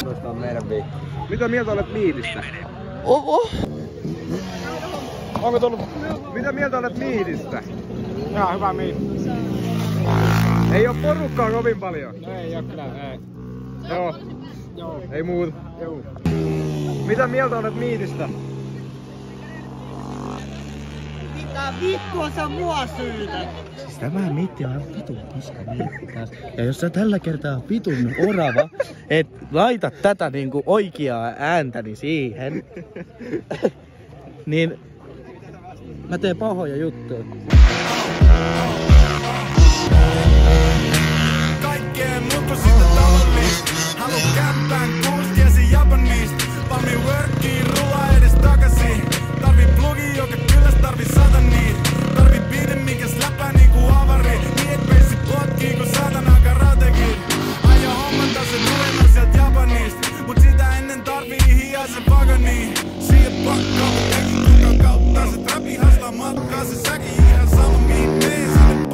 Tuosta on meidän viikko. Mitä mieltä olet Miidistä? Onko tullut? Mitä mieltä olet Miidistä? Jaa, hyvä Miidi. Ei oo porukkaa kovin paljon. No ei oo kyllä, ei. Joo. Joo. Ei muuta. Joo. Mitä mieltä olet Miidistä? Mitä vittua sä mua syytät? Siis tämä Miitti on vitun paska Miitti taas. Ja jos sä tällä kertaa vitun orava, et laita tätä niinku oikeaa ääntäni siihen, niin mä teen pahoja juttuja. Kaikkeen muuttu sitä talollista. Halu kämpään kuuskiesi japanista. Palmi workiin, rulla edes takaisin. Tarvii plugi, joka kylläs tarvii sataniin. Tarvii biitin, mikä släpää niinku avari. Niin et peissi potkii kun satana karatekin. Aio hommata sen nuena sielt Japanista. Mut sitä ennen tarvii hiasen paganiin. Siihen pakkaa, mut eikin kukaan kauttaa. Se trapi haslaa matkaa, se säki ihan sama mihin meen.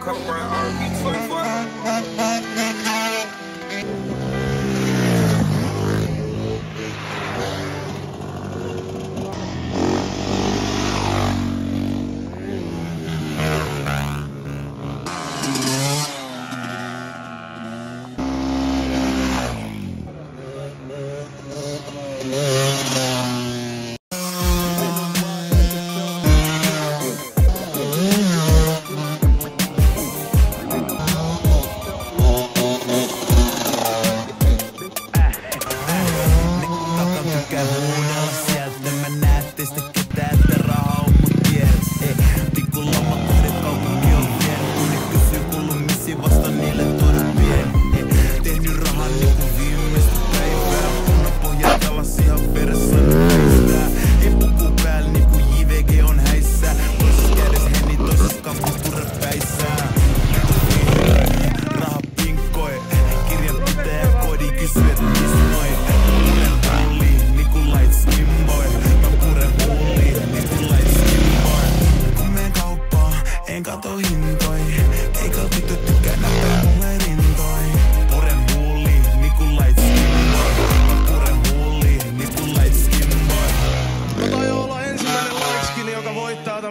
come around R&B 24.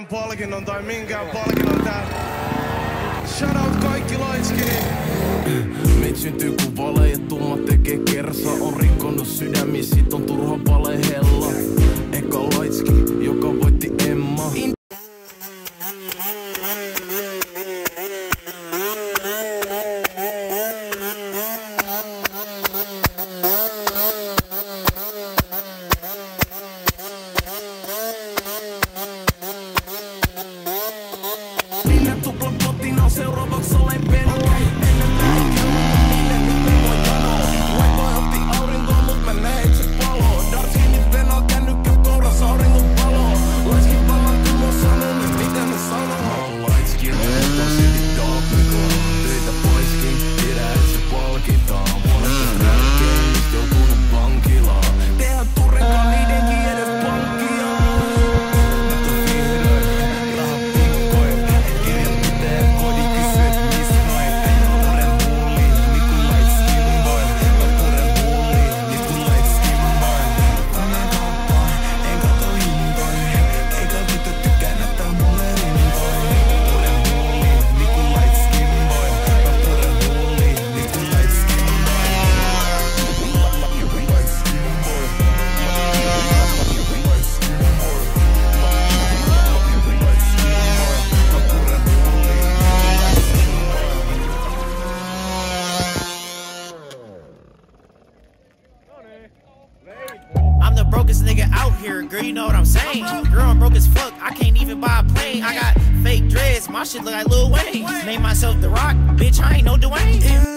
Palkinnon tai minkään palkinnon täällä. Shoutout kaikki lightskinit. Meit syntyy kun vale ja tumma tekee kersa. On rikkonut sydämi, sit on turha valehella. Eka lightskin, joka voitti Emma. Seuraavaksi olen pelkkä. Ennen niille nyt ei voi janoa. Laittoi otti aurinkoa, mut mä näin se paloo. Darkskinin venaa kännykkä kourassa auringon paloo. Laiskin palan kun mä sanon, niin mitä mä sanon. Laiskin, on silti dogmikoa. Töitä poiskin, tiedä et se palkitaan. Puolesta rälkeen, just joutunut vankilaan. Tehdään turrenkaan niidenkin edes pankkia. I'm the brokest nigga out here, girl, you know what I'm saying. Girl, I'm broke as fuck, I can't even buy a plane. I got fake dreads, my shit look like Lil Wayne. Made myself the Rock, bitch, I ain't no Dwayne.